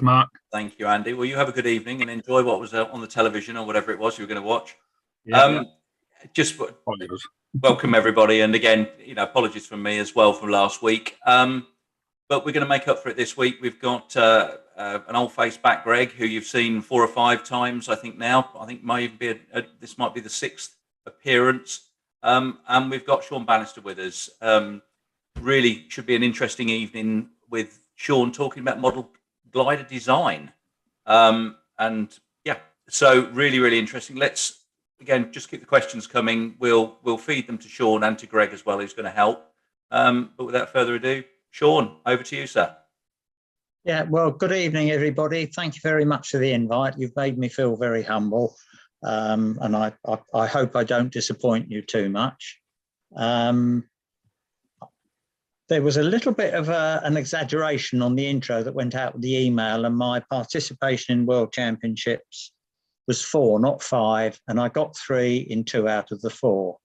Mark. Thank you, Andy. Well, you have a good evening and enjoy what was on the television or whatever it was you were going to watch. Yeah, Um, just spoilers. welcome everybody, and again, apologies from me as well from last week. But we're going to make up for it this week. We've got an old face back, Greg, who you've seen 4 or 5 times, I think now. I think might even be this might be the sixth appearance. And we've got Sean Bannister with us. Really should be an interesting evening with Sean talking about model glider design. And yeah, so really, really interesting. Let's again just keep the questions coming. We'll feed them to Sean and to Greg as well, who's going to help. But without further ado, Sean, over to you, sir. Yeah, well, good evening, everybody. Thank you very much for the invite. You've made me feel very humble, and I hope I don't disappoint you too much. There was a little bit of an exaggeration on the intro that went out with the email, and my participation in World Championships was 4, not 5, and I got 3 in 2 out of the 4.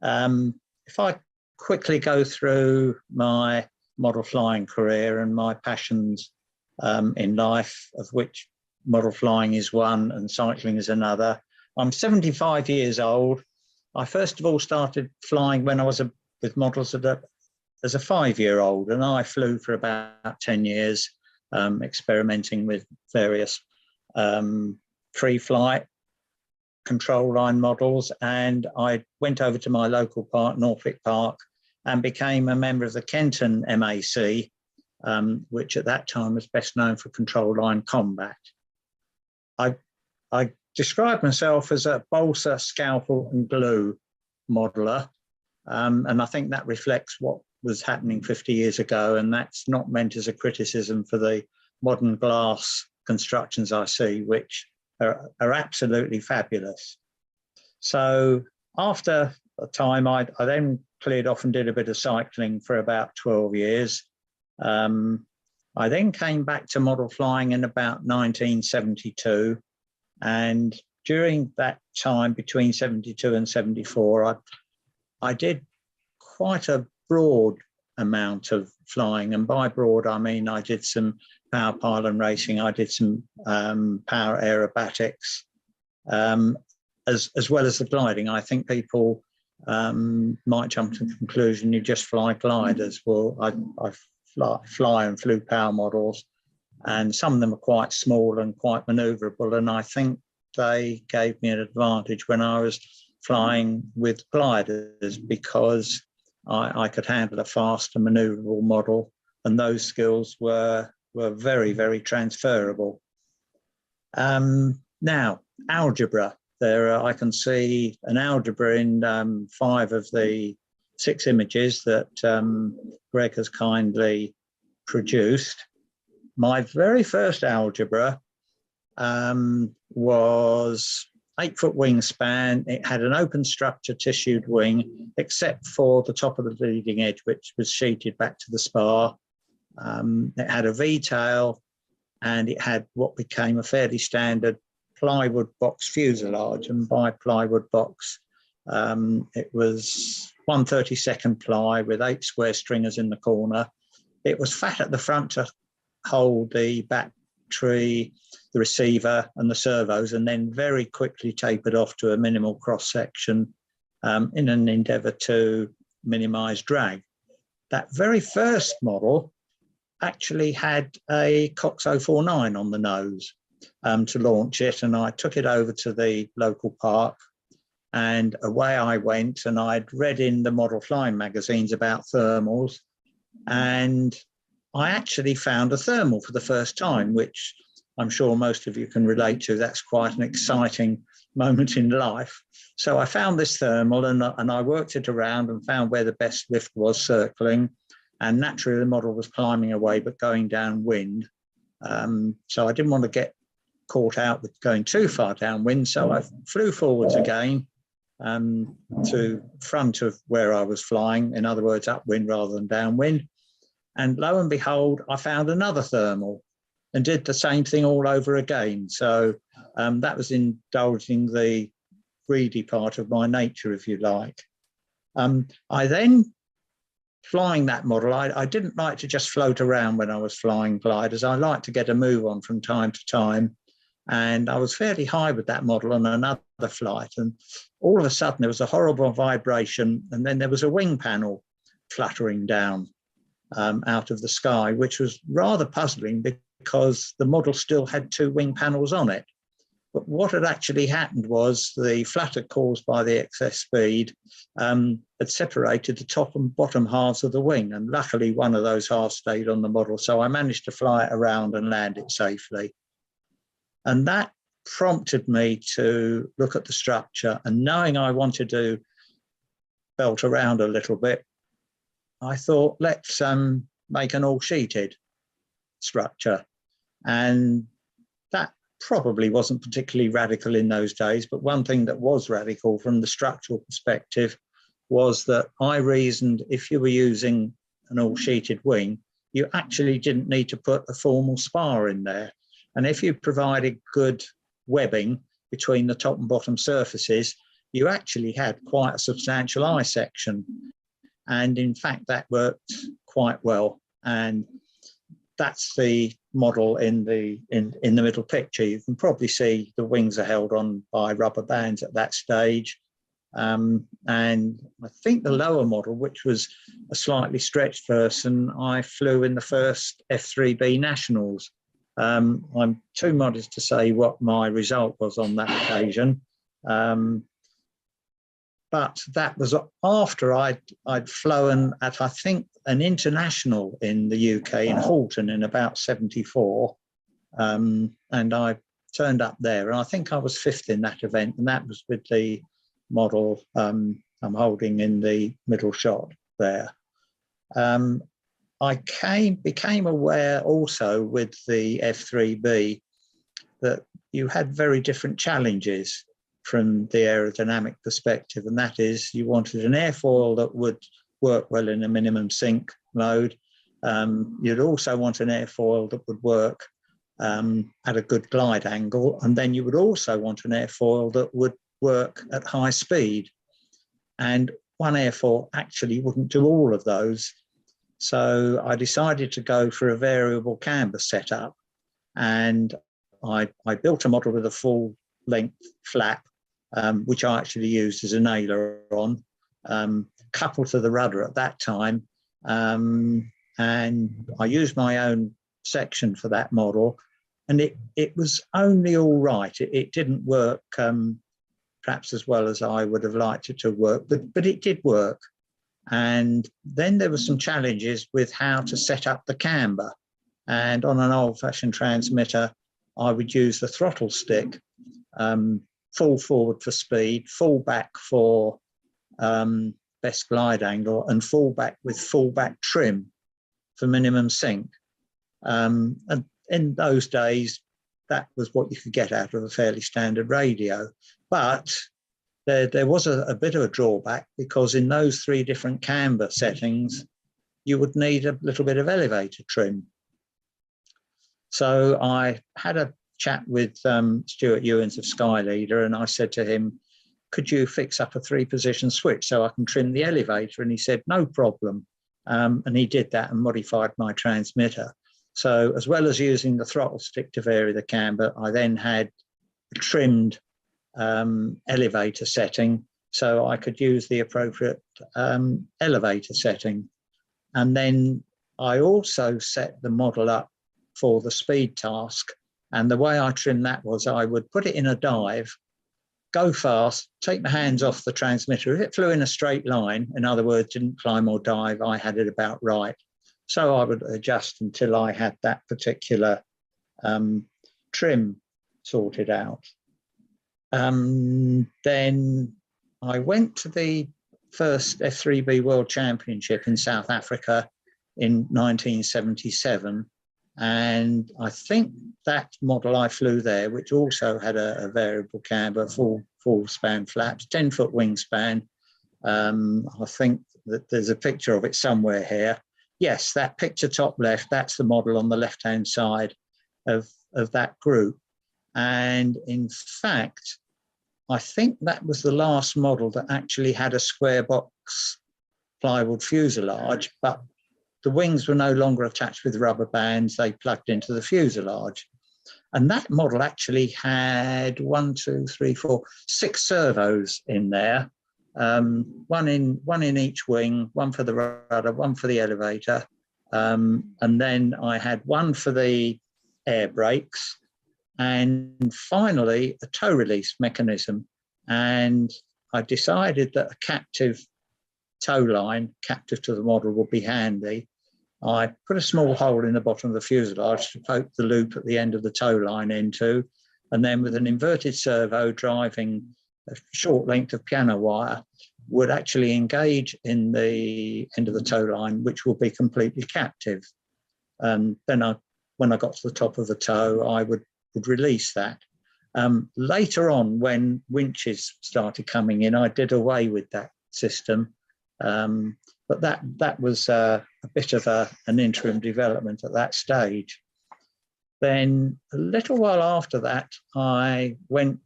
If I quickly go through my model flying career and my passions in life, of which model flying is one and cycling is another. I'm 75 years old. I first of all started flying when I was with models as a 5-year-old, and I flew for about 10 years, experimenting with various free flight control line models. And I went over to my local park, Norfolk Park, and became a member of the Kenton MAC, which at that time was best known for control line combat. I describe myself as a balsa, scalpel and glue modeler, and I think that reflects what was happening 50 years ago, and that's not meant as a criticism for the modern glass constructions I see, which are absolutely fabulous. So after a time, I then cleared off and did a bit of cycling for about 12 years. I then came back to model flying in about 1972. And during that time, between 72 and 74, I did quite a broad amount of flying. And by broad, I mean I did some power pylon racing, I did some power aerobatics, as well as the gliding. I think people might jump to the conclusion you just fly gliders. Well, I fly and flew power models, and some of them are quite small and quite maneuverable, and I think they gave me an advantage when I was flying with gliders, because I could handle a fast and maneuverable model, and those skills were very, very transferable. Now, algebra. I can see an algebra in 5 of the 6 images that Greg has kindly produced. My very first algebra was 8-foot wingspan. It had an open structure tissued wing, except for the top of the leading edge, which was sheeted back to the spar. It had a V-tail, and it had what became a fairly standard plywood box fuselage. And by plywood box, it was 1/32 ply with 8 square stringers in the corner. It was fat at the front to hold the battery, the receiver and the servos, and then very quickly tapered off to a minimal cross section in an endeavour to minimise drag. That very first model actually had a Cox 049 on the nose to launch it, and I took it over to the local park, and away I went. And I'd read in the model flying magazines about thermals, and I actually found a thermal for the first time, which I'm sure most of you can relate to. That's quite an exciting moment in life. So I found this thermal, and I worked it around and found where the best lift was, circling. And naturally, the model was climbing away, but going downwind. So I didn't want to get caught out with going too far downwind. So I flew forwards again to front of where I was flying, in other words, upwind rather than downwind. And lo and behold, I found another thermal and did the same thing all over again. So that was indulging the greedy part of my nature, if you like. I then flying that model, I didn't like to just float around when I was flying gliders. I like to get a move on from time to time. And I was fairly high with that model on another flight. And all of a sudden there was a horrible vibration. And then there was a wing panel fluttering down out of the sky, which was rather puzzling because the model still had 2 wing panels on it. But what had actually happened was the flutter caused by the excess speed had separated the top and bottom halves of the wing. And luckily, one of those halves stayed on the model. So I managed to fly it around and land it safely. And that prompted me to look at the structure. And knowing I wanted to belt around a little bit, I thought, let's make an all-sheeted structure. And that probably wasn't particularly radical in those days, but one thing that was radical from the structural perspective was that I reasoned if you were using an all-sheeted wing, you actually didn't need to put a formal spar in there. And if you provided good webbing between the top and bottom surfaces, you actually had quite a substantial eye section. And in fact, that worked quite well. And that's the model in the middle picture. You can probably see the wings are held on by rubber bands at that stage. And I think the lower model, which was a slightly stretched version, I flew in the first F3B Nationals. I'm too modest to say what my result was on that occasion. But that was after I'd flown at, I think, an international in the UK in Halton in about 74. And I turned up there, and I think I was 5th in that event, and that was with the model I'm holding in the middle shot there. I became aware also with the F3B that you had very different challenges from the aerodynamic perspective, and that is you wanted an airfoil that would work well in a minimum sink mode. You'd also want an airfoil that would work at a good glide angle, and then you would also want an airfoil that would work at high speed. And one airfoil actually wouldn't do all of those. So I decided to go for a variable camber setup, and I built a model with a full length flap, which I actually used as an aileron, coupled to the rudder at that time. And I used my own section for that model, and it was only all right. It didn't work perhaps as well as I would have liked it to work, but it did work. And then there were some challenges with how to set up the camber. And on an old-fashioned transmitter, I would use the throttle stick, full forward for speed, full back for best glide angle, and full back with full back trim for minimum sink. And in those days, that was what you could get out of a fairly standard radio. But there was a bit of a drawback, because in those 3 different camber settings, you would need a little bit of elevator trim. So I had a chat with Stuart Ewins of Skyleader, and I said to him, could you fix up a 3-position switch so I can trim the elevator? And he said, no problem. And he did that and modified my transmitter. So as well as using the throttle stick to vary the camber, I then had a trimmed elevator setting, so I could use the appropriate elevator setting. And then I also set the model up for the speed task. And the way I trimmed that was I would put it in a dive, go fast, take my hands off the transmitter. If it flew in a straight line, in other words, didn't climb or dive, I had it about right. So I would adjust until I had that particular trim sorted out. Then I went to the first F3B World Championship in South Africa in 1977. And I think that model I flew there, which also had a variable camber, full span flaps, 10-foot wingspan. I think that there's a picture of it somewhere here. Yes, that picture top left, that's the model on the left-hand side of that group. And in fact, I think that was the last model that actually had a square box plywood fuselage, but the wings were no longer attached with rubber bands. They plugged into the fuselage. And that model actually had 6 servos in there, one in each wing, one for the rudder, one for the elevator. And then I had one for the air brakes, and finally a tow release mechanism. And I decided that a captive tow line, captive to the model, would be handy. I put a small hole in the bottom of the fuselage to poke the loop at the end of the tow line into, and then with an inverted servo driving a short length of piano wire would actually engage in the end of the tow line, which will be completely captive. And then when I got to the top of the tow, I would release that. Later on, when winches started coming in, I did away with that system. But that was a bit of an interim development at that stage. Then a little while after that, I went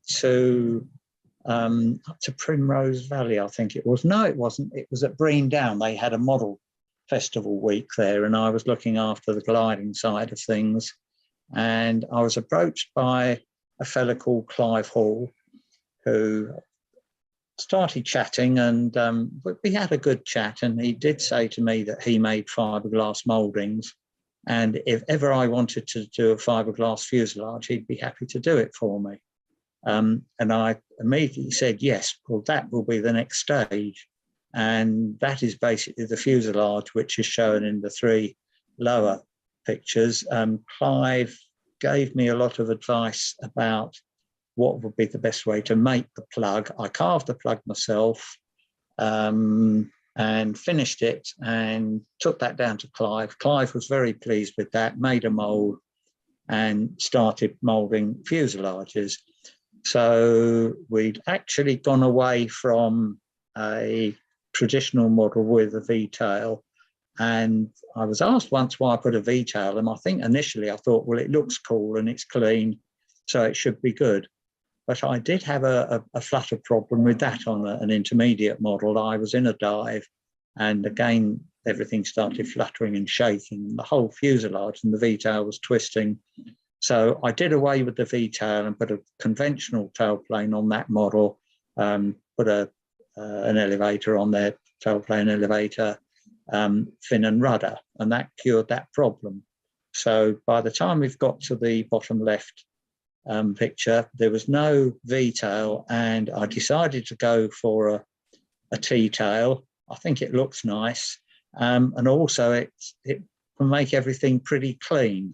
up to Primrose Valley, I think it was. No, it wasn't. It was at Breen Down. They had a model festival week there, and I was looking after the gliding side of things. And I was approached by a fellow called Clive Hall, who started chatting, and we had a good chat, and he did say to me that he made fiberglass mouldings, and if ever I wanted to do a fiberglass fuselage, he'd be happy to do it for me. And I immediately said, yes, well, that will be the next stage. And that is basically the fuselage, which is shown in the 3 lower pictures. Clive gave me a lot of advice about what would be the best way to make the plug. I carved the plug myself and finished it and took that down to Clive. Clive was very pleased with that, made a mould and started moulding fuselages. So we'd actually gone away from a traditional model with a V-tail. And I was asked once why I put a V-tail, and I think initially I thought, well, it looks cool and it's clean, so it should be good. But I did have a flutter problem with that on an intermediate model. I was in a dive, and again, everything started fluttering and shaking. The whole fuselage and the V-tail was twisting. So I did away with the V-tail and put a conventional tailplane on that model, put an elevator on there, tailplane elevator, fin and rudder, and that cured that problem. So by the time we've got to the bottom left picture, there was no V-tail, and I decided to go for a T-tail. I think it looks nice, and also it can make everything pretty clean.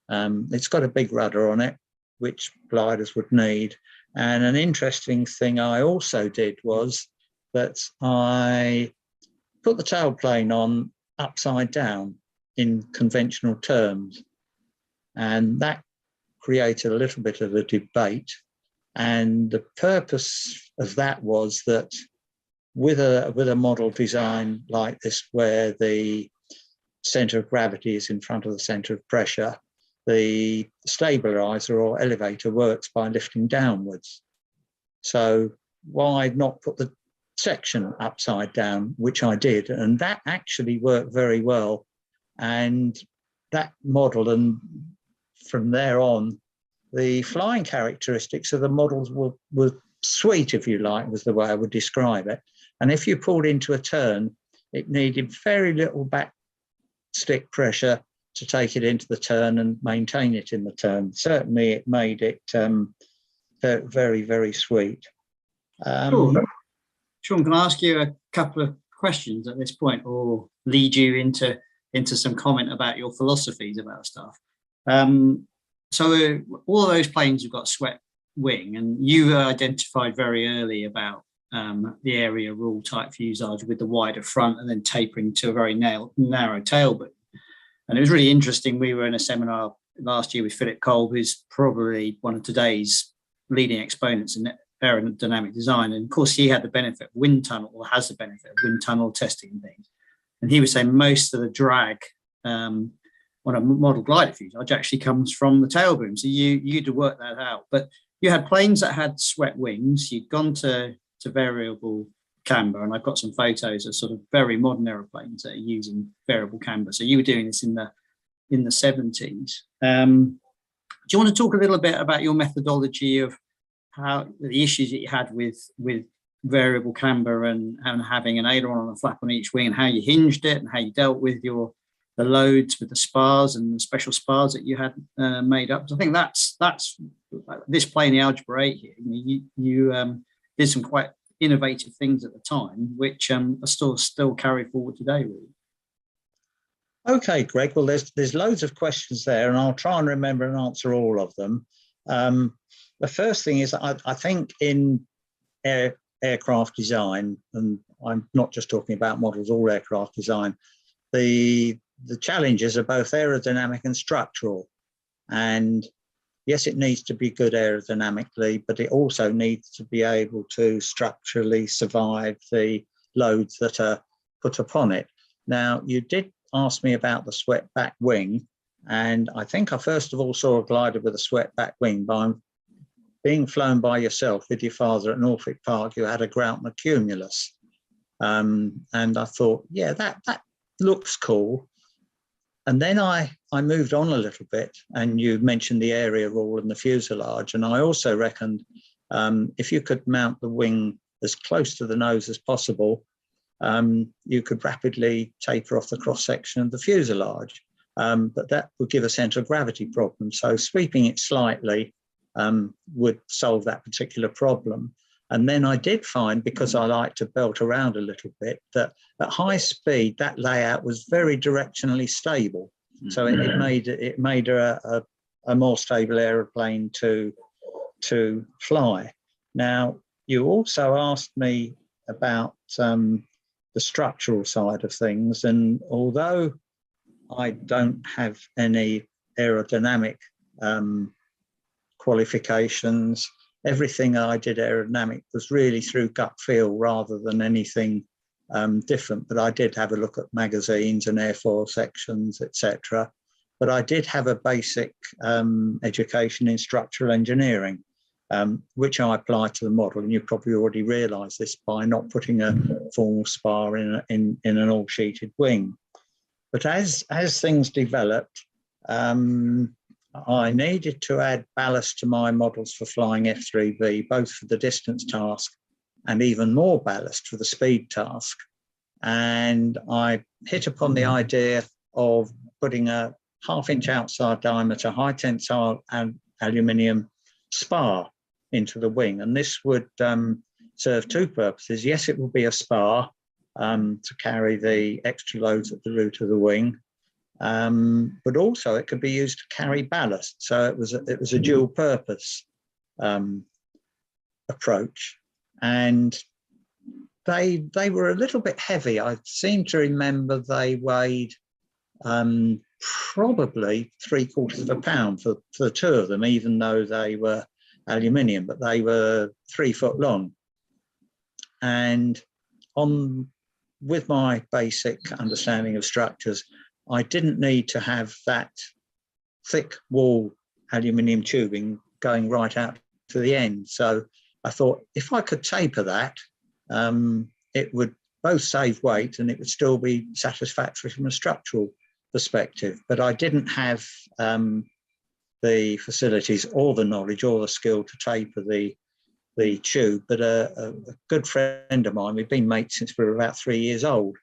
It's got a big rudder on it, which gliders would need. And an interesting thing I also did was that I put the tailplane on upside down in conventional terms, and that created a little bit of a debate. And the purpose of that was that with a model design like this, where the center of gravity is in front of the center of pressure, the stabilizer or elevator works by lifting downwards. So why not put the section upside down, which I did, and that actually worked very well. And that model, and from there on, the flying characteristics of the models were sweet, if you like, was the way I would describe it. And if you pulled into a turn, it needed very little back stick pressure to take it into the turn and maintain it in the turn. Certainly it made it very, very sweet. Sean, can I ask you a couple of questions at this point, or lead you into some comment about your philosophies about stuff? So all of those planes have got swept wing, and you identified very early about the area rule type fuselage with the wider front and then tapering to a very narrow tail boom. And it was really interesting. We were in a seminar last year with Philip Kolb, who's probably one of today's leading exponents in aerodynamic design. And of course, he had the benefit of wind tunnel, or has the benefit of wind tunnel testing and things. And he was saying most of the drag on a model glider fuselage actually comes from the tail boom. So you had to work that out. But you had planes that had swept wings. You'd gone to variable camber, and I've got some photos of sort of very modern aeroplanes that are using variable camber. So you were doing this in the 70s. Do you want to talk a little bit about your methodology of how the issues that you had with variable camber and having an aileron and a flap on each wing, and how you hinged it and how you dealt with the loads with the spars and the special spars that you had made up? So I think that's this plane, the Algebra 8 here. You did some quite innovative things at the time, which are still carried forward today, really. Okay, Greg. Well, there's loads of questions there, and I'll try and remember and answer all of them. The first thing is, I think in aircraft design, and I'm not just talking about models, all aircraft design, the challenges are both aerodynamic and structural. And yes, it needs to be good aerodynamically, but it also needs to be able to structurally survive the loads that are put upon it. Now, you did ask me about the swept back wing, and I think I first of all saw a glider with a swept back wing by being flown by yourself with your father at Norfolk Park. You had a Groutner Cumulus, and I thought, yeah, that looks cool. And then I moved on a little bit, and you mentioned the area rule and the fuselage, and I also reckoned if you could mount the wing as close to the nose as possible, you could rapidly taper off the cross-section of the fuselage, but that would give a centre of gravity problem. So sweeping it slightly would solve that particular problem. And then I did find, because I like to belt around a little bit, that at high speed, that layout was very directionally stable. So it made a more stable aeroplane to fly. Now, you also asked me about the structural side of things. And although I don't have any aerodynamic qualifications, everything I did aerodynamic was really through gut feel rather than anything different. But I did have a look at magazines and airfoil sections, etc. But I did have a basic education in structural engineering, which I applied to the model. And you probably already realised this by not putting a formal spar in an all-sheeted wing. But as things developed, I needed to add ballast to my models for flying F3B, both for the distance task and even more ballast for the speed task. And I hit upon the idea of putting a 1/2-inch outside diameter, high tensile and aluminium spar into the wing. And this would serve two purposes. Yes, it will be a spar to carry the extra loads at the root of the wing. But also it could be used to carry ballast. So it was a dual purpose approach. And they were a little bit heavy. I seem to remember they weighed probably 3/4 pound for the two of them, even though they were aluminium, but they were 3 foot long. And with my basic understanding of structures, I didn't need to have that thick wall aluminium tubing going right out to the end. So I thought if I could taper that, it would both save weight and it would still be satisfactory from a structural perspective. But I didn't have the facilities or the knowledge or the skill to taper the tube. But a good friend of mine, we've been mates since we were about 3 years old.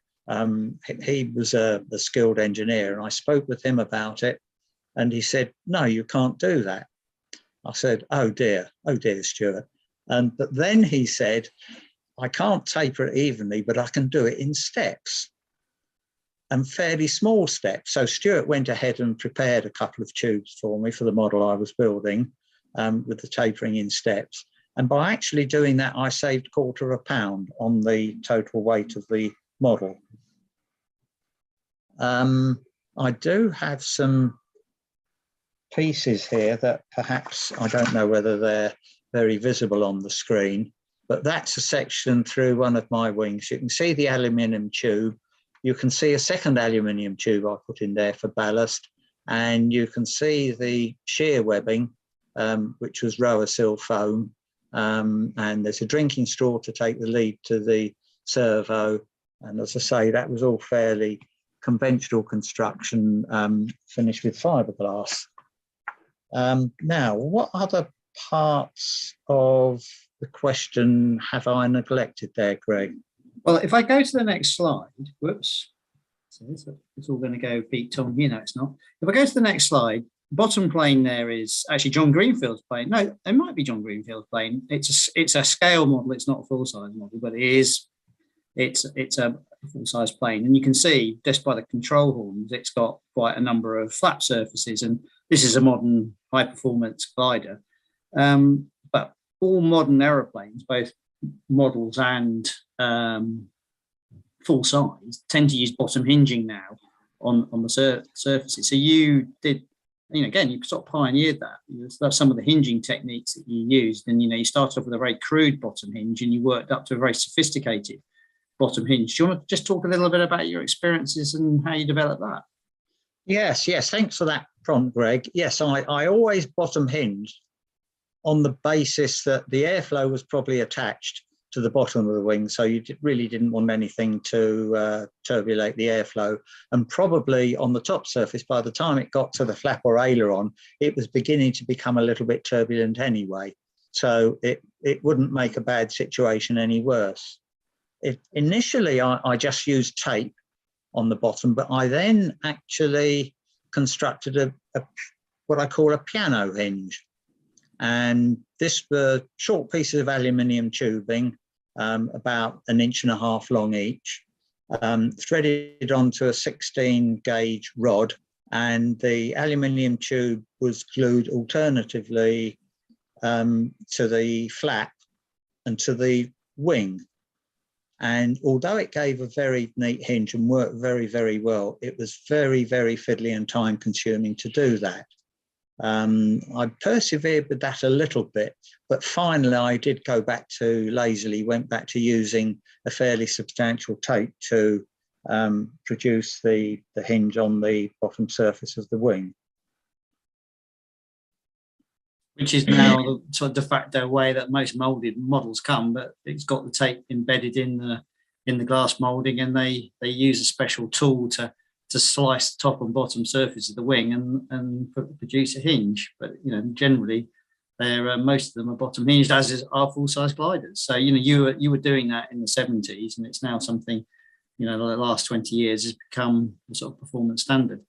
He was a skilled engineer, and I spoke with him about it, and he said, "No, you can't do that." I said, oh dear, Stuart. But then he said, "I can't taper it evenly, but I can do it in steps, and fairly small steps." So Stuart went ahead and prepared a couple of tubes for me for the model I was building, with the tapering in steps. And by actually doing that, I saved 1/4 pound on the total weight of the model. I do have some pieces here that perhaps, I don't know whether they're very visible on the screen, but that's a section through one of my wings. You can see the aluminium tube. You can see a second aluminium tube I put in there for ballast, and you can see the shear webbing, which was Roasil foam, and there's a drinking straw to take the lead to the servo. And as I say, that was all fairly conventional construction, finished with fiberglass. Now, what other parts of the question have I neglected there, Greg? Well, if I go to the next slide, whoops, so it's all going to go beat Tom here. No, it's not. If I go to the next slide, bottom plane there is actually John Greenfield's plane. No, it might be John Greenfield's plane. It's a scale model. It's not a full size model, but it's a full size plane. And you can see just by the control horns, it's got quite a number of flap surfaces. And this is a modern high performance glider. But all modern aeroplanes, both models and full size, tend to use bottom hinging now on the surfaces. So you did, again, you sort of pioneered that. That's some of the hinging techniques that you used. And, you started off with a very crude bottom hinge and you worked up to a very sophisticated bottom hinge. Do you want to just talk a little bit about your experiences and how you developed that? Yes. Thanks for that prompt, Greg. Yes, I always bottom hinged on the basis that the airflow was probably attached to the bottom of the wing, so you really didn't want anything to turbulate the airflow. And probably on the top surface, by the time it got to the flap or aileron, it was beginning to become a little bit turbulent anyway. So it wouldn't make a bad situation any worse. Initially, I just used tape on the bottom, but I then actually constructed what I call a piano hinge. And this were short pieces of aluminium tubing, about 1.5 inches long each, threaded onto a 16 gauge rod, and the aluminium tube was glued alternatively to the flap and to the wing. And although it gave a very neat hinge and worked very, very well, it was very, very fiddly and time consuming to do that. I persevered with that a little bit, but finally I did go back to went back to using a fairly substantial tape to produce the hinge on the bottom surface of the wing. Which is now the sort of de facto way that most molded models come, but it's got the tape embedded in the glass molding, and they use a special tool to slice the top and bottom surface of the wing and produce a hinge. But generally, most of them are bottom hinged, as are full size gliders. So you were doing that in the 70s, and it's now something the last 20 years has become the sort of performance standard.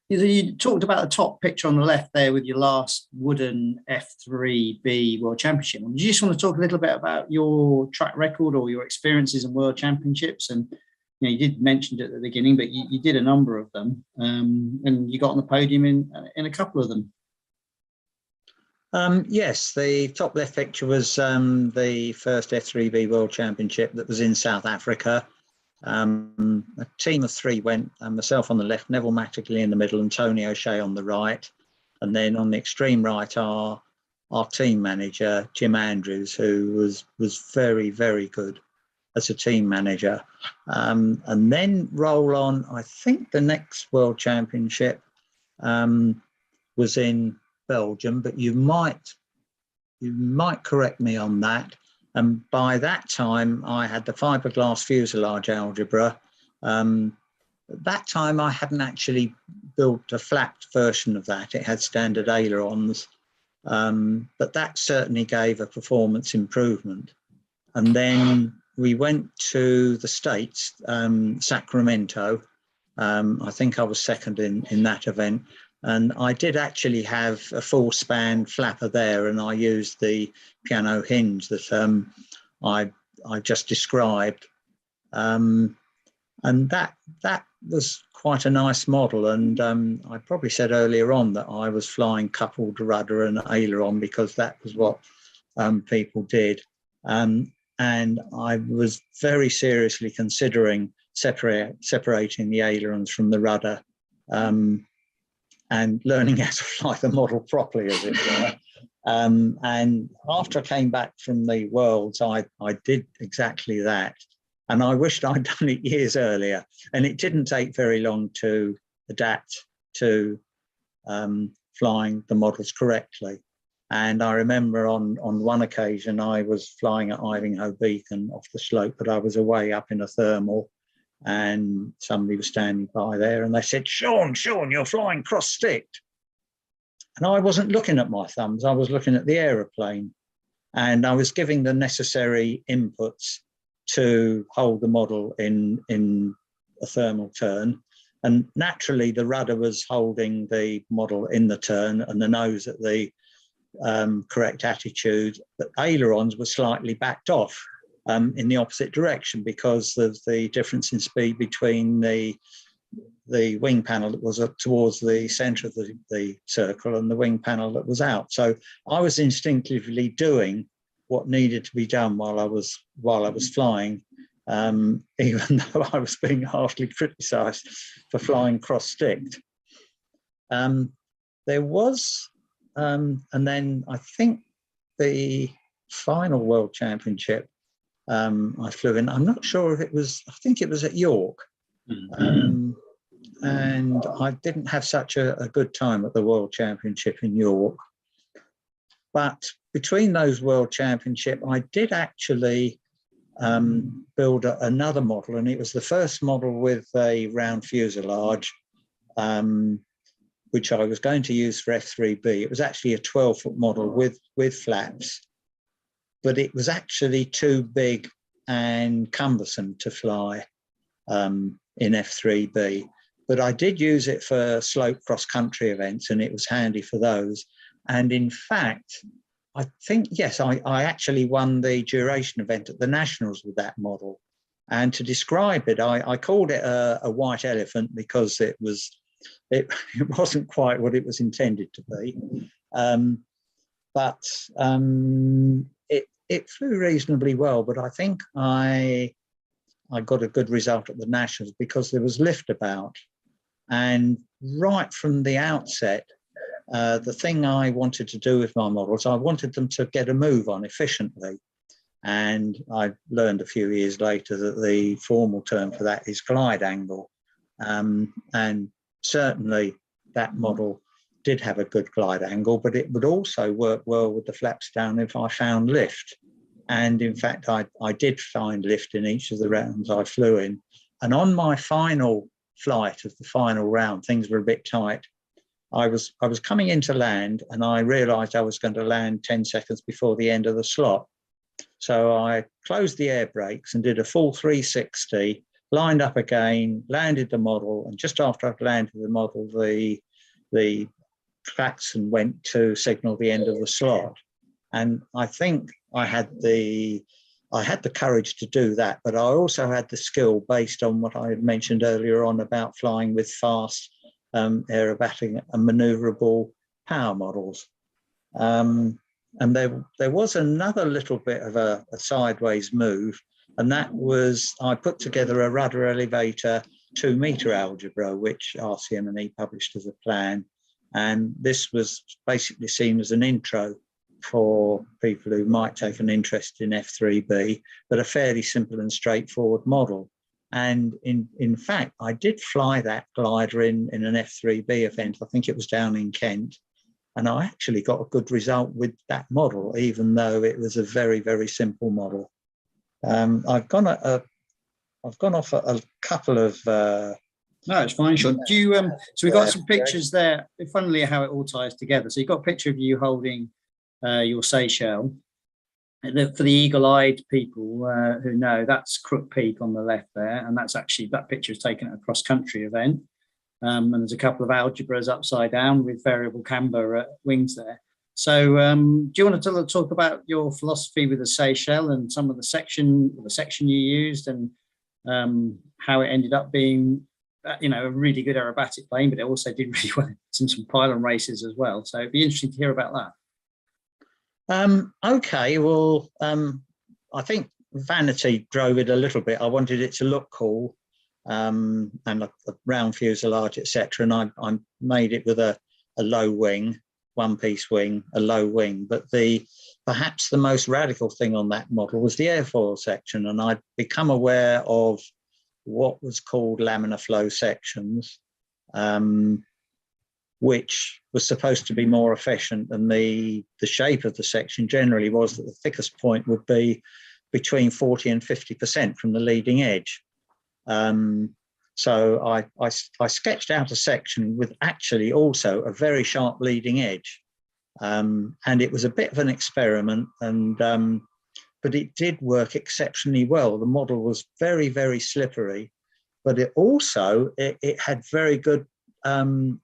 You talked about the top picture on the left there with your last wooden F3B World Championship. Do you just want to talk a little bit about your track record or your experiences in World Championships? And you did mention it at the beginning, but you did a number of them, and you got on the podium in a couple of them. Yes, the top left picture was the first F3B World Championship that was in South Africa. A team of 3 went, myself on the left, Neville Matterley in the middle, and Tony O'Shea on the right. And then on the extreme right, our team manager, Jim Andrews, who was very, very good as a team manager. And then roll on, I think the next World Championship was in Belgium, but you might correct me on that. And by that time, I had the fiberglass fuselage Algebra. At that time, I hadn't actually built a flapped version of that. It had standard ailerons, but that certainly gave a performance improvement. And then we went to the States, Sacramento. I think I was second in that event. And I did actually have a full span flapper there, and I used the piano hinge that I just described. And that was quite a nice model. And I probably said earlier on that I was flying coupled rudder and aileron because that was what people did. And I was very seriously considering separating the ailerons from the rudder. And learning how to fly the model properly, as it were. And after I came back from the Worlds, I did exactly that. And I wished I'd done it years earlier. And it didn't take very long to adapt to flying the models correctly. And I remember on one occasion I was flying at Ivinghoe Beacon off the slope, but I was away up in a thermal, and somebody was standing by there, and they said, Sean, you're flying cross-sticked. And I wasn't looking at my thumbs, I was looking at the aeroplane, and I was giving the necessary inputs to hold the model in a thermal turn. And naturally, the rudder was holding the model in the turn and the nose at the correct attitude. The ailerons were slightly backed off in the opposite direction because of the difference in speed between the wing panel that was up towards the centre of the circle and the wing panel that was out. So I was instinctively doing what needed to be done while I was flying, even though I was being harshly criticised for flying cross-sticked. There was, and then I think the final World Championship I flew in, I'm not sure if it was, I think it was at York. And I didn't have such a good time at the World Championship in York. But between those World Championship, I did actually build another model, and it was the first model with a round fuselage, which I was going to use for F3B. It was actually a 12-foot model with flaps, but it was actually too big and cumbersome to fly in F3B. But I did use it for slope cross-country events, and it was handy for those. And in fact, I think, yes, I actually won the duration event at the Nationals with that model. And to describe it, I called it a white elephant because it wasn't quite what it was intended to be. But it flew reasonably well. But I think I got a good result at the Nationals because there was lift about. And right from the outset, the thing I wanted to do with my models, I wanted them to get a move on efficiently. And I learned a few years later that the formal term for that is glide angle. And certainly that model did have a good glide angle, but it would also work well with the flaps down if I found lift. And in fact, I did find lift in each of the rounds I flew in. And on my final flight of the final round, things were a bit tight. I was coming into land, and I realised I was going to land 10 seconds before the end of the slot. So I closed the air brakes and did a full 360, lined up again, landed the model, and just after I'd landed the model, the klaxon went to signal the end of the slot. And I think I had the courage to do that, but I also had the skill based on what I had mentioned earlier on about flying with fast aerobatic and maneuverable power models. And there was another little bit of a sideways move, and that was I put together a rudder elevator 2-meter algebra, which RCM&E published as a plan. And this was basically seen as an intro for people who might take an interest in F3B, but a fairly simple and straightforward model. And in fact, I did fly that glider in an F3B event. I think it was down in Kent. And I actually got a good result with that model, even though it was a very, very simple model. I've gone off a couple of... No, it's fine, Sean. Do you, so we've got some pictures there. Funnily, how it all ties together. So you've got a picture of you holding your Seychelles. For the eagle-eyed people who know, that's Crook Peak on the left there, and that's actually, that picture is taken at a cross-country event. And there's a couple of algebras upside down with variable camber wings there. So do you want to talk about your philosophy with the Seychelles and some of the section you used, and how it ended up being, a really good aerobatic plane, but it also did really well in some pylon races as well. So it'd be interesting to hear about that. Okay, well, I think vanity drove it a little bit. I wanted it to look cool, and a round fuselage, etc. And I made it with a low wing, one-piece wing, a low wing. But perhaps the most radical thing on that model was the airfoil section, and I'd become aware of what was called laminar flow sections. which was supposed to be more efficient, and the shape of the section generally was that the thickest point would be between 40 and 50% from the leading edge. So I sketched out a section with actually also a very sharp leading edge. And it was a bit of an experiment, but it did work exceptionally well. The model was very, very slippery, but it had very good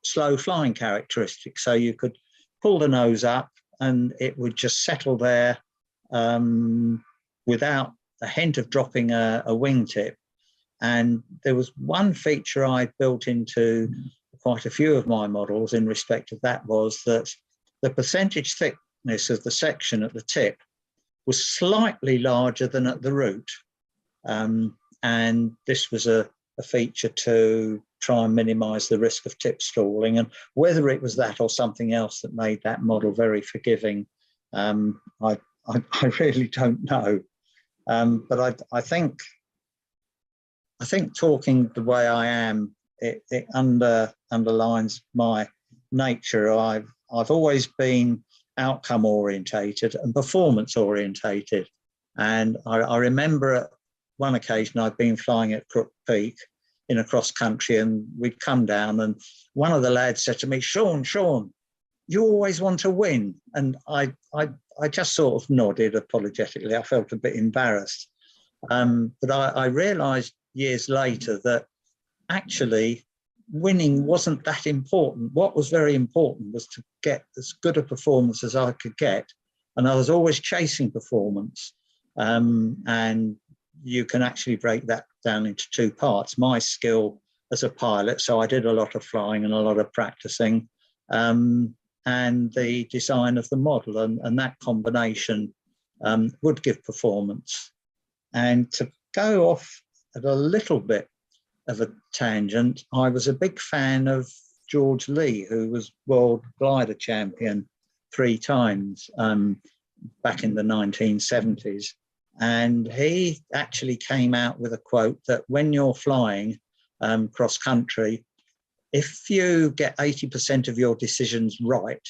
slow flying characteristics. So you could pull the nose up and it would just settle there without a hint of dropping a wingtip. And there was one feature I built into quite a few of my models in respect of that, was that the percentage thickness of the section at the tip was slightly larger than at the root. And this was a feature to try and minimize the risk of tip stalling. And whether it was that or something else that made that model very forgiving, I really don't know. But I think talking the way I am, it underlines my nature. I've always been outcome orientated and performance orientated. And I remember at one occasion I'd been flying at Crook Peak in a cross country, and we'd come down, and one of the lads said to me, Sean, you always want to win. And I just sort of nodded apologetically. I felt a bit embarrassed. But I realized years later that actually winning wasn't that important. What was very important was to get as good a performance as I could get. And I was always chasing performance. And you can actually break that down into two parts. My skill as a pilot, so I did a lot of flying and a lot of practicing, and the design of the model, and that combination would give performance. And to go off at a little bit of a tangent, I was a big fan of George Lee, who was world glider champion 3 times back in the 1970s. And he actually came out with a quote that when you're flying cross country, if you get 80% of your decisions right,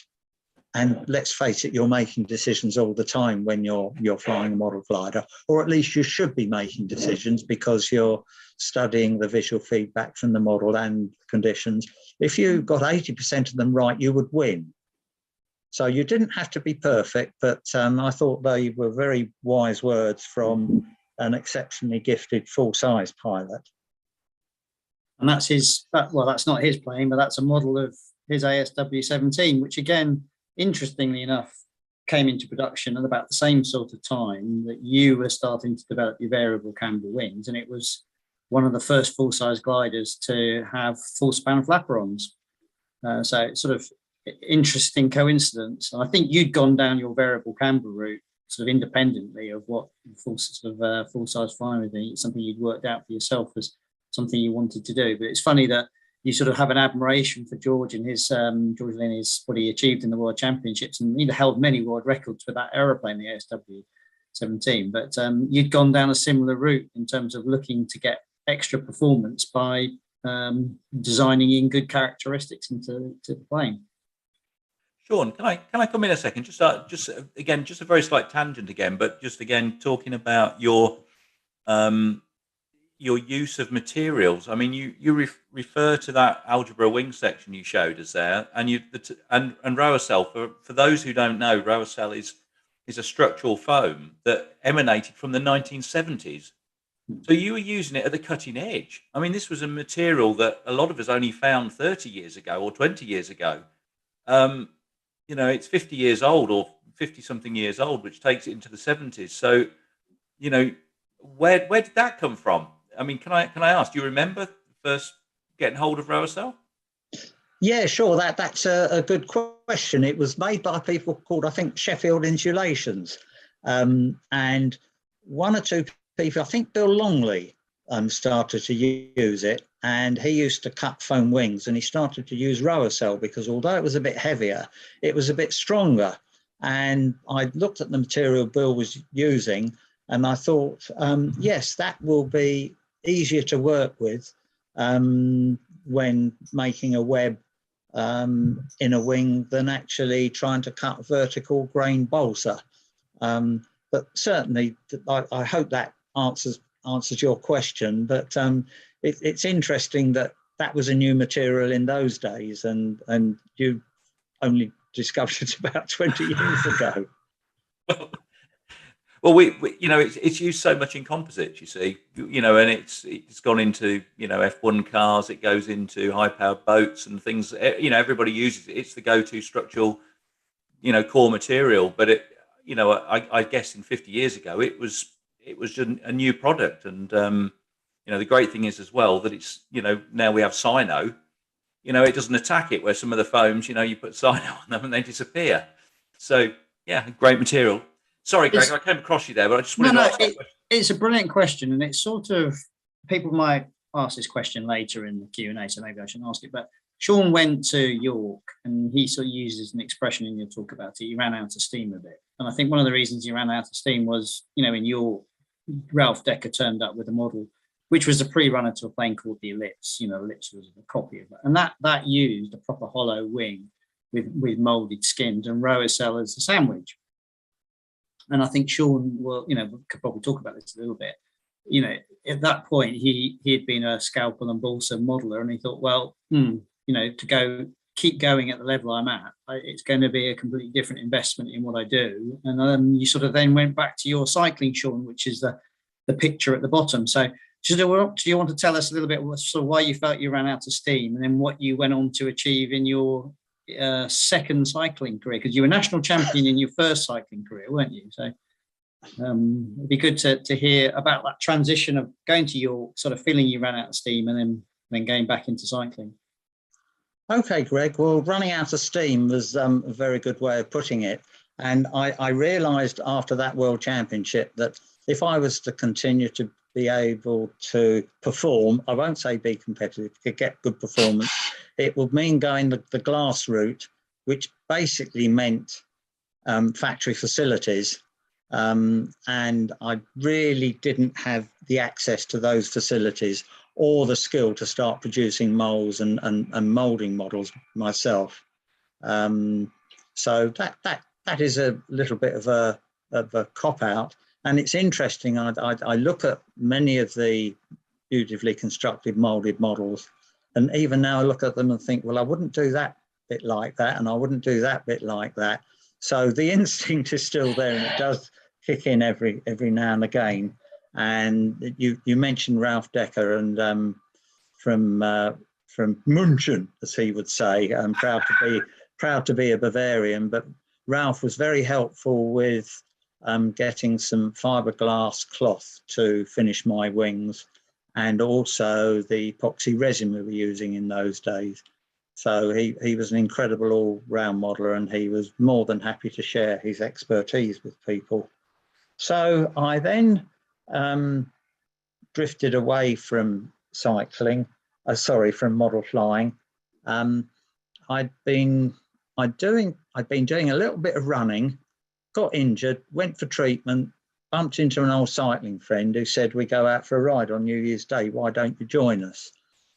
and let's face it, you're making decisions all the time when you're flying a model glider, or at least you should be making decisions because you're studying the visual feedback from the model and conditions. If you got 80% of them right, you would win. So you didn't have to be perfect, but I thought they were very wise words from an exceptionally gifted full-size pilot. And that's that's not his plane, but that's a model of his ASW-17, which again, interestingly enough, came into production at about the same sort of time that you were starting to develop your variable camber wings. And it was one of the first full-size gliders to have full span flaperons. So it's sort of interesting coincidence. And I think you'd gone down your variable camber route sort of independently of what full-size flying would be. It's something you'd worked out for yourself as something you wanted to do. But it's funny that you sort of have an admiration for George and his George Lynn, what he achieved in the World Championships, and he held many world records with that aeroplane, the ASW-17. But you'd gone down a similar route in terms of looking to get extra performance by designing in good characteristics into the plane. Sean, can I come in a second? Just a very slight tangent again, but just again talking about your use of materials. I mean, you refer to that Algebra wing section you showed us there, and Rowacell. For those who don't know, Rowacell is a structural foam that emanated from the 1970s. So you were using it at the cutting edge. I mean, this was a material that a lot of us only found 30 years ago or 20 years ago. It's 50 years old or 50 something years old, which takes it into the 70s. So, where did that come from? I mean, can I ask, do you remember first getting hold of Rowacell? Yeah, sure. That's a good question. It was made by people called, I think, Sheffield Insulations. And one or two people, I think Bill Longley started to use it, and he used to cut foam wings, and he started to use Rowacell because although it was a bit heavier, it was a bit stronger. And I looked at the material Bill was using, and I thought, yes, that will be easier to work with when making a web in a wing than actually trying to cut vertical grain balsa. But certainly, I hope that answers your question. But it's interesting that was a new material in those days, and you only discovered it about 20 years ago. Well, we it's used so much in composites, you see, and it's gone into, F1 cars, it goes into high-powered boats and things, everybody uses it. It's the go-to structural, core material. But I guess in 50 years ago, it was just a new product. And, the great thing is as well that it's, now we have Sino, it doesn't attack it, where some of the foams, you put Sino on them and they disappear. So, yeah, great material. Sorry, Greg, I came across you there, but I just wanted to ask that question. It's a brilliant question, and it's sort of, people might ask this question later in the Q&A, so maybe I shouldn't ask it. But Sean went to York, and he sort of uses an expression in your talk about it. He ran out of steam a bit, and I think one of the reasons he ran out of steam was, in York, Ralph Decker turned up with a model which was a pre-runner to a plane called the Ellipse. Ellipse was a copy of that, and that used a proper hollow wing with molded skins and rower cell as a sandwich. And I think Sean could probably talk about this a little bit. At that point, he had been a scalpel and balsa modeler, and he thought, well, to keep going at the level I'm at, it's going to be a completely different investment in what I do. And you sort of then went back to your cycling, Sean, which is the picture at the bottom. So do you want to tell us a little bit sort of why you felt you ran out of steam, and then what you went on to achieve in your second cycling career? Because you were national champion in your first cycling career, weren't you? So it'd be good to hear about that transition of going to York, sort of feeling you ran out of steam, and then going back into cycling. Okay, Greg. Well, running out of steam was a very good way of putting it. And I realised after that World Championship that if I was to continue to be able to perform, I won't say be competitive, to get good performance, it would mean going the glass route, which basically meant factory facilities. And I really didn't have the access to those facilities or the skill to start producing molds and moulding models myself. So that is a little bit of a cop-out. And it's interesting, I look at many of the beautifully constructed moulded models, and even now I look at them and think, well, I wouldn't do that bit like that, and I wouldn't do that bit like that. So the instinct is still there, and it does kick in every now and again. And you mentioned Ralph Decker, and from München, as he would say, I'm proud to be a Bavarian. But Ralph was very helpful with getting some fiberglass cloth to finish my wings, and also the epoxy resin we were using in those days. So he was an incredible all-round modeler, and he was more than happy to share his expertise with people. So I then drifted away from cycling, from model flying. I'd been doing a little bit of running, got injured, went for treatment, bumped into an old cycling friend who said, we go out for a ride on New Year's Day, why don't you join us?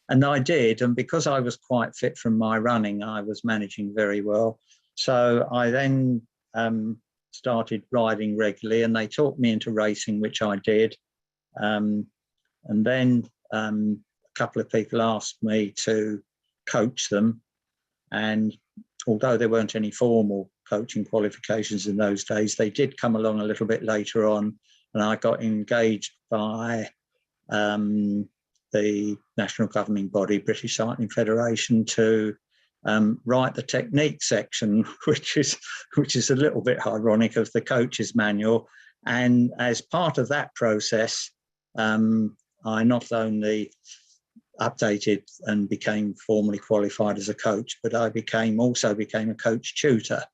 And I did, and because I was quite fit from my running, I was managing very well. So I then started riding regularly, and they taught me into racing, which I did. And then a couple of people asked me to coach them, and although there weren't any formal coaching qualifications in those days, they did come along a little bit later on, and I got engaged by the national governing body, British Cycling Federation, to write the technique section, which is a little bit ironic, of the coach's manual. And as part of that process, I not only updated and became formally qualified as a coach, but I also became a coach tutor.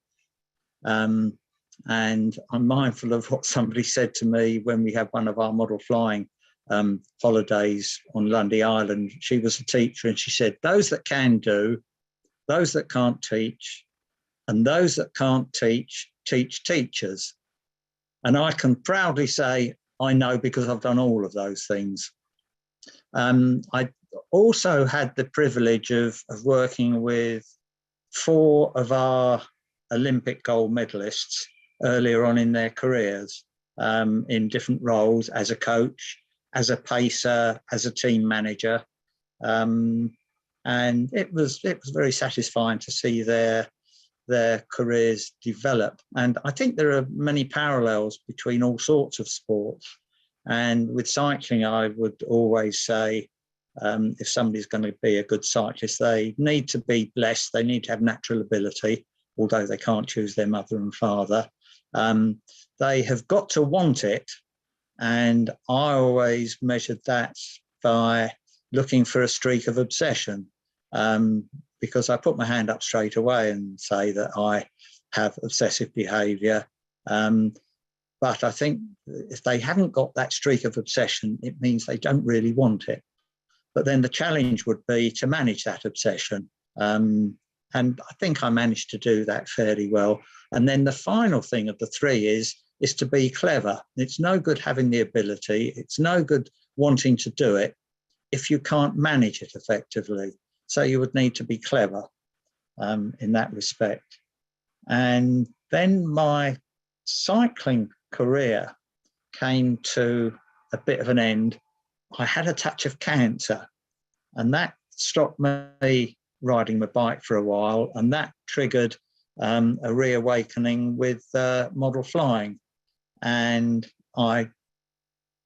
And I'm mindful of what somebody said to me when we had one of our model flying holidays on Lundy Island. She was a teacher, and she said, those that can do, those that can't teach, and those that can't teach teachers. And I can proudly say I know, because I've done all of those things. I also had the privilege of working with 4 of our Olympic gold medalists earlier on in their careers, in different roles as a coach, as a pacer, as a team manager. And it was very satisfying to see their careers develop. And I think there are many parallels between all sorts of sports. And with cycling, I would always say, if somebody's going to be a good cyclist, they need to be blessed. They need to have natural ability, although they can't choose their mother and father. They have got to want it. And I always measured that by looking for a streak of obsession, because I put my hand up straight away and say that I have obsessive behaviour. But I think if they haven't got that streak of obsession, it means they don't really want it. But then the challenge would be to manage that obsession. And I think I managed to do that fairly well. And then the final thing of the 3 is to be clever. It's no good having the ability. It's no good wanting to do it if you can't manage it effectively. So you would need to be clever in that respect. And then my cycling career came to a bit of an end. I had a touch of cancer, and that stopped me riding my bike for a while, and that triggered a reawakening with model flying. And I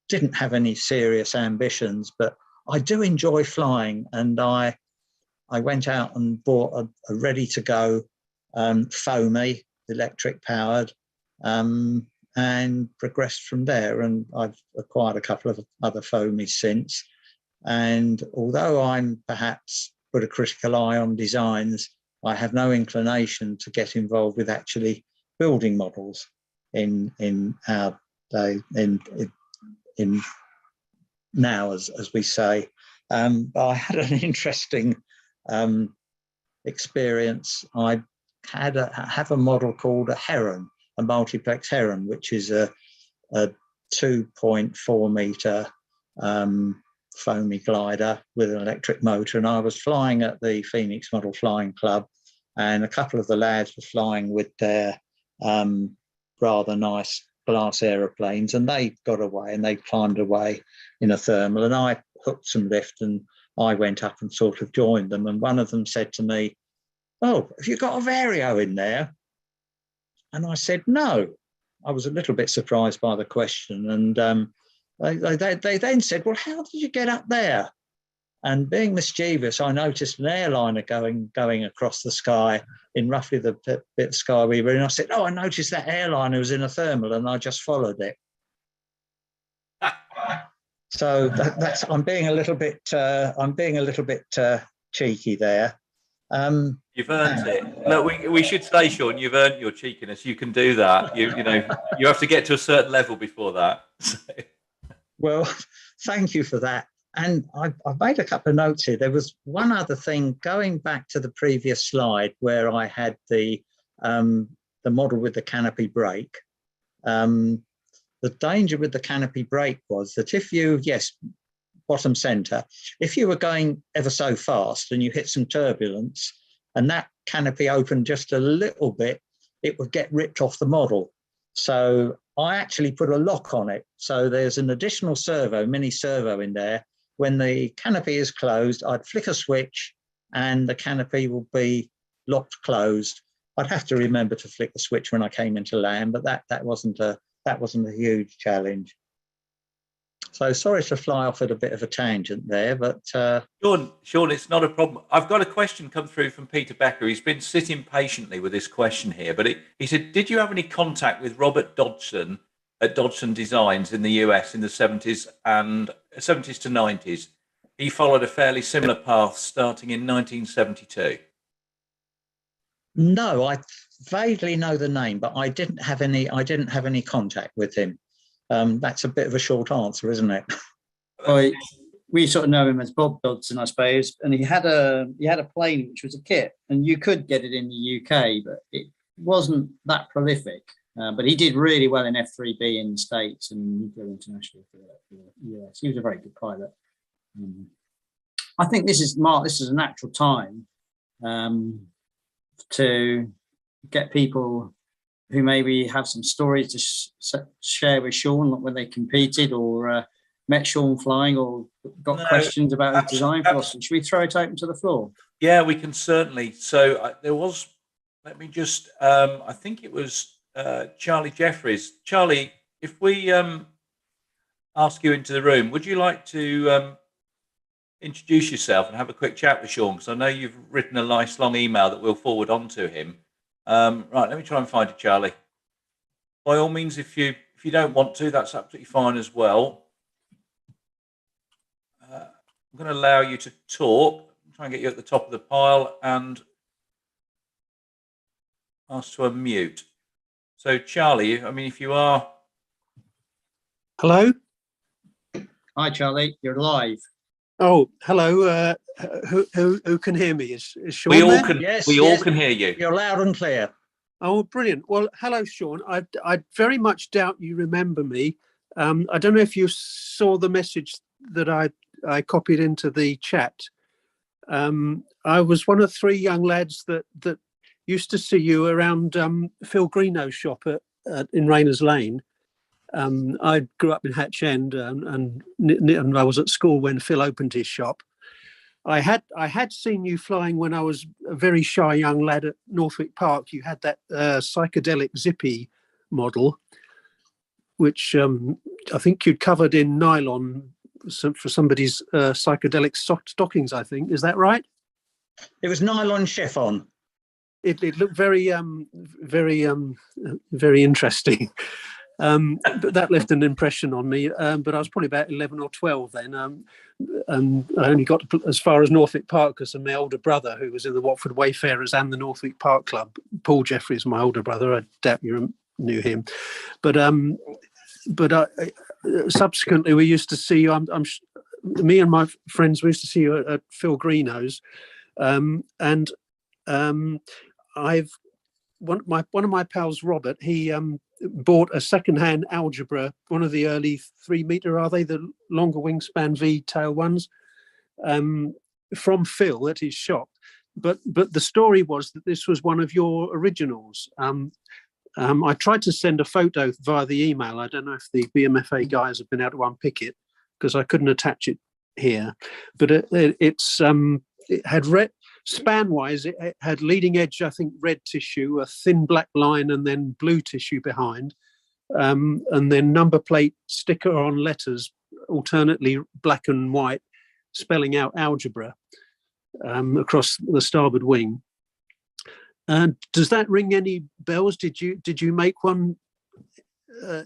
didn't have any serious ambitions, but I do enjoy flying, and I went out and bought a ready-to-go foamy, electric-powered, and progressed from there. And I've acquired a couple of other foamies since. And although I'm perhaps put a critical eye on designs, I have no inclination to get involved with actually building models in our day, in now, as we say. But I had an interesting experience. I have a model called a Heron, a multiplex Heron, which is a 2.4 metre foamy glider with an electric motor. And I was flying at the Phoenix Model Flying Club, and a couple of the lads were flying with their rather nice glass aeroplanes, and they got away and they climbed away in a thermal, and I hooked some lift and I went up and sort of joined them. And one of them said to me, "Oh, have you got a Vario in there?" And I said, "No." I was a little bit surprised by the question. And they then said, "Well, how did you get up there?" And being mischievous, I noticed an airliner going across the sky in roughly the bit of sky we were in. I said, "Oh, I noticed that airliner was in a thermal," and I just followed it. So that's I'm being a little bit cheeky there. You've earned it. Look, we should say, Sean, you've earned your cheekiness. You can do that. You know, you have to get to a certain level before that. So. Well, thank you for that. And I've made a couple of notes here. There was one other thing going back to the previous slide where I had the model with the canopy brake. The danger with the canopy brake was that if you, bottom center, if you were going ever so fast and you hit some turbulence and that canopy opened just a little bit, it would get ripped off the model. So I actually put a lock on it. So there's an additional mini servo in there. When the canopy is closed, I'd flick a switch and the canopy will be locked closed. I'd have to remember to flick the switch when I came into land, but that wasn't a huge challenge. So sorry to fly off at a bit of a tangent there, but Sean, it's not a problem. I've got a question come through from Peter Becker. He's been sitting patiently with this question here, but he said, "Did you have any contact with Robert Dodson at Dodson Designs in the US in the 70s to 90s? He followed a fairly similar path starting in 1972. No, I vaguely know the name, but I didn't have any contact with him. That's a bit of a short answer, isn't it? Well, we sort of know him as Bob Dodson, I suppose, and he had a plane which was a kit, and you could get it in the UK, but it wasn't that prolific. But he did really well in F3B in the States, and he flew internationally for the US. He was a very good pilot. I think this is a natural time to get people who maybe have some stories to share with Sean, like when they competed or met Sean flying or got questions about his design philosophy? Should we throw it open to the floor? Yeah, we can certainly. So there was, let me just, I think it was Charlie Jeffries. Charlie, if we ask you into the room, would you like to introduce yourself and have a quick chat with Sean? Because I know you've written a nice long email that we'll forward on to him. Right, let me try and find it, Charlie. By all means, if you don't want to, that's absolutely fine as well. I'm going to allow you to talk, try and get you at the top of the pile and ask to unmute. So, Charlie, I mean, if you are... Hello? Hi, Charlie, you're live. Oh, hello. Who can hear me? Is Sean We all there? can, Yes, we all can hear you. You're loud and clear. Oh, brilliant. Well, hello, Sean. I very much doubt you remember me. I don't know if you saw the message that I copied into the chat. I was one of 3 young lads that used to see you around Phil Greenow's shop in Rayners Lane. I grew up in Hatch End and I was at school when Phil opened his shop. I had seen you flying when I was a very shy young lad at Northwick Park. You had that psychedelic Zippy model, which I think you'd covered in nylon for somebody's psychedelic stockings, I think. Is that right? It was nylon chiffon. It looked very interesting. But that left an impression on me. But I was probably about 11 or 12 then. And I only got as far as Northwick Park because of my older brother, who was in the Watford Wayfarers and the Northwick Park Club. Paul Jeffries, my older brother. I doubt you knew him. But subsequently, we used to see you. Me and my friends, we used to see you at Phil Greenow's. And one of my pals, Robert, he bought a second-hand Algebra, one of the early 3-meter, are they, the longer wingspan V-tail ones, from Phil at his shop. But the story was that this was one of your originals. I tried to send a photo via the email. I don't know if the BMFA guys have been able to unpick it because I couldn't attach it here. But it had red. Span-wise, it had leading edge, I think, red tissue, a thin black line, and then blue tissue behind, and then number plate sticker on letters, alternately black and white, spelling out Algebra across the starboard wing. Does that ring any bells? Did you make one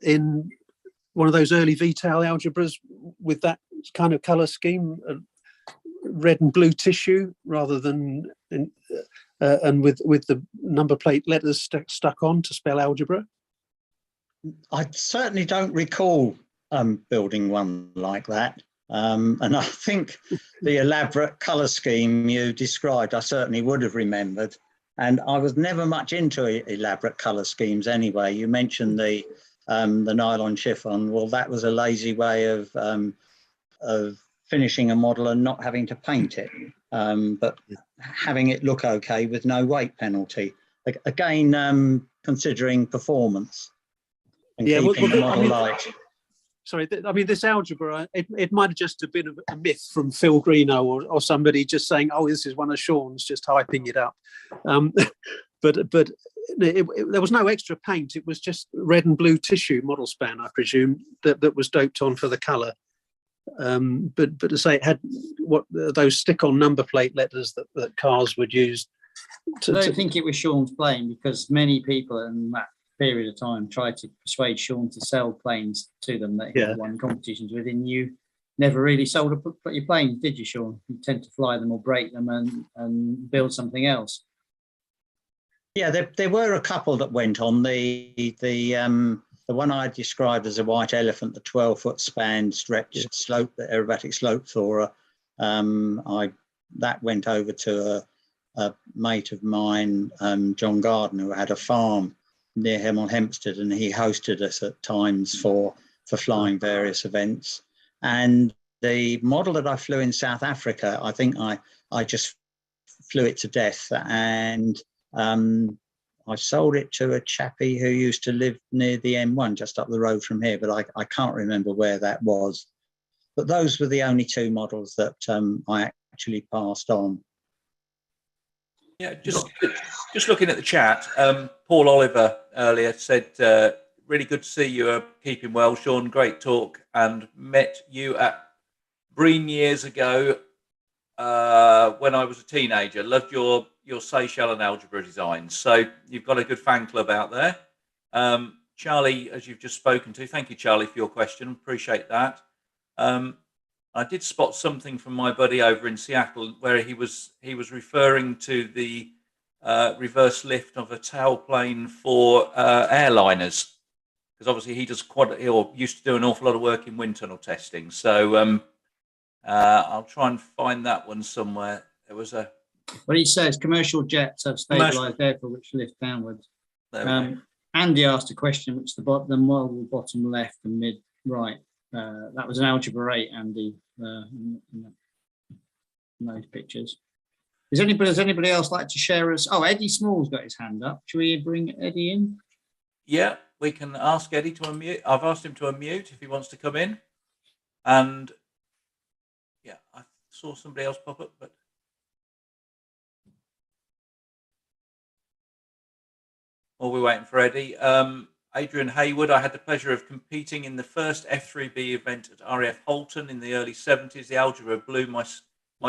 in one of those early V-tail Algebras with that kind of colour scheme? Red and blue tissue rather than and with the number plate letters stuck on to spell Algebra? I certainly don't recall building one like that. And I think the elaborate colour scheme you described, I certainly would have remembered. And I was never much into elaborate colour schemes anyway. You mentioned the nylon chiffon. Well, that was a lazy way of finishing a model and not having to paint it, but having it look okay with no weight penalty. Again, considering performance and keeping the model light. Sorry, I mean, this Algebra, it might have just have been a myth from Phil Greenough or somebody just saying, oh, this is one of Sean's, just hyping it up. But there was no extra paint. It was just red and blue tissue model span, I presume, that was doped on for the colour. But to say it had what those stick-on number plate letters that cars would use. I don't think it was Sean's plane, because many people in that period of time tried to persuade Sean to sell planes to them that he had won competitions with, and you never really sold your planes, did you, Sean? You tend to fly them or break them and build something else. Yeah, there were a couple that went on. The one I described as a white elephant, the 12-foot span stretched slope, the aerobatic slope Thora, that went over to a mate of mine, John Gardner, who had a farm near Hemel Hempstead, and he hosted us at times for flying various events. And the model that I flew in South Africa, I think I just flew it to death, and I sold it to a chappie who used to live near the M1, just up the road from here, but I can't remember where that was. But those were the only two models that I actually passed on. Yeah, just looking at the chat, Paul Oliver earlier said, really good to see you are keeping well, Sean. Great talk, and met you at Breen years ago when I was a teenager. Loved your Seychelles and algebra designs. So you've got a good fan club out there. Charlie, as you've just spoken to, thank you, Charlie, for your question. Appreciate that. I did spot something from my buddy over in Seattle where he was referring to the reverse lift of a tailplane for airliners, because obviously he does used to do an awful lot of work in wind tunnel testing. So I'll try and find that one somewhere. There was a. Well, he says commercial jets have stabilised aircraft which lift downwards. Andy asked a question which the bottom left and mid right. That was an Algebra 8, Andy, in those pictures. Does anybody else like to share us? Oh, Eddie Small's got his hand up. Should we bring Eddie in? Yeah, we can ask Eddie to unmute. I've asked him to unmute if he wants to come in. And yeah, I saw somebody else pop up, but while we're waiting for Eddie, Adrian Hayward, I had the pleasure of competing in the first F3B event at RAF Holton in the early 70s. The Algebra blew my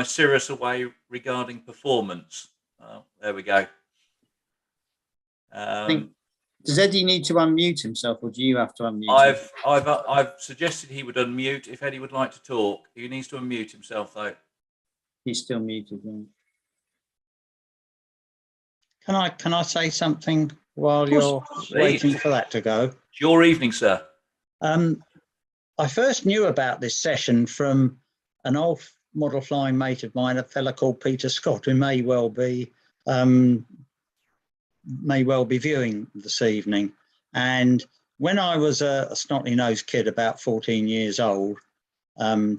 Cirrus away regarding performance. Oh, there we go. Does Eddie need to unmute himself, or do you have to unmute? I've suggested he would unmute if Eddie would like to talk. He needs to unmute himself, though. He's still muted. Yeah. Can I say something while you're waiting for that to go? It's your evening, sir. I first knew about this session from an old model flying mate of mine, a fella called Peter Scott, who may well be viewing this evening. And when I was a snotty-nosed kid, about 14 years old,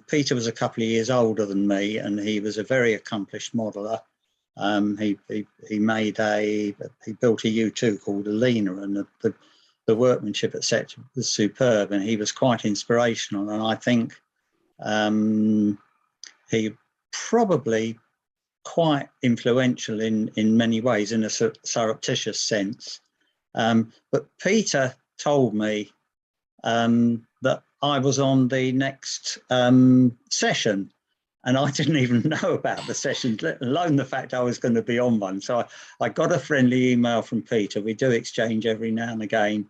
Peter was a couple of years older than me, and he was a very accomplished modeler. He built a U2 called Alina, and the workmanship etc. was superb, and he was quite inspirational. And I think he probably quite influential in many ways, in a surreptitious sense. But Peter told me that I was on the next session, and I didn't even know about the session, let alone the fact I was going to be on one. So I got a friendly email from Peter. We do exchange every now and again,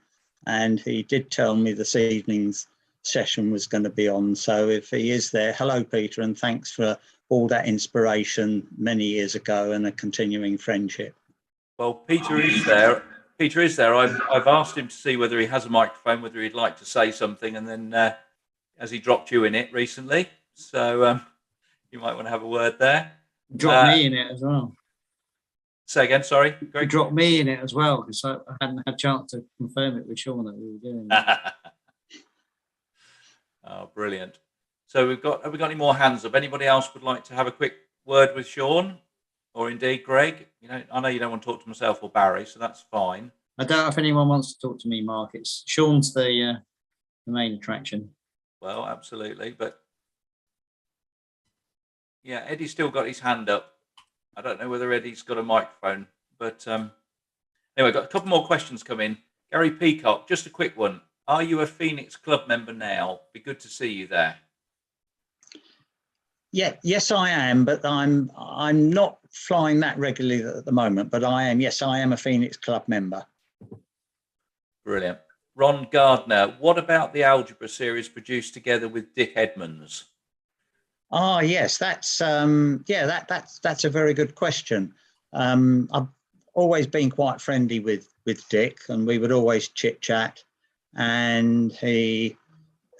and he did tell me this evening's session was going to be on. So if he is there, hello, Peter, and thanks for all that inspiration many years ago and a continuing friendship. Well, Peter is there. Peter is there. I've asked him to see whether he has a microphone, whether he'd like to say something, and then has he dropped you in it recently? So you might want to have a word there. Drop me in it as well. Say again, sorry. Greg. Drop me in it as well, because I hadn't had a chance to confirm it with Sean that we were doing it. Oh, brilliant. So have we got any more hands up? Anybody else would like to have a quick word with Sean, or indeed Greg? I know you don't want to talk to myself or Barry, so that's fine. I doubt if anyone wants to talk to me, Mark. It's Sean's the main attraction. Well, absolutely, but yeah, Eddie's still got his hand up. I don't know whether Eddie's got a microphone, but anyway, got a couple more questions come in. Gary Peacock, just a quick one. Are you a Phoenix Club member now? Be good to see you there. Yeah, yes, I am, but I'm not flying that regularly at the moment. But I am, yes, I am a Phoenix Club member. Brilliant. Ron Gardner, what about the Algebra series produced together with Dick Edmonds? Ah, yes, that's a very good question. I've always been quite friendly with Dick, and we would always chit chat. And he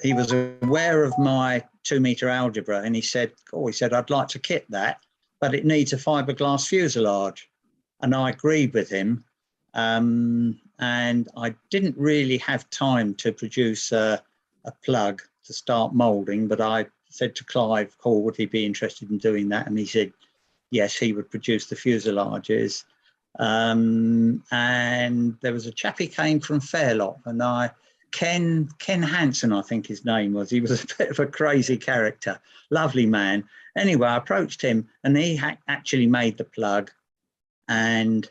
was aware of my 2-meter algebra, and he said, I'd like to kit that, but it needs a fiberglass fuselage. And I agreed with him. And I didn't really have time to produce a plug to start moulding, but I said to Clive Hall, would he be interested in doing that? And he said, yes, he would produce the fuselages. And there was a chap who came from Fairlock, and Ken Hansen, I think his name was. He was a bit of a crazy character, lovely man. Anyway, I approached him, and he actually made the plug, and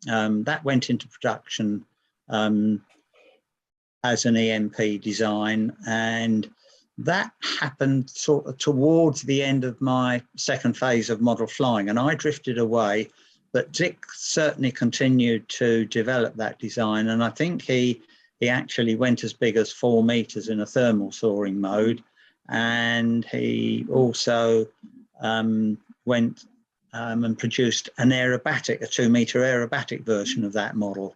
that went into production as an EMP design, and that happened sort of towards the end of my second phase of model flying, and I drifted away. But Dick certainly continued to develop that design, and I think he actually went as big as 4 meters in a thermal soaring mode, and he also went and produced an aerobatic, a 2 meter aerobatic version of that model.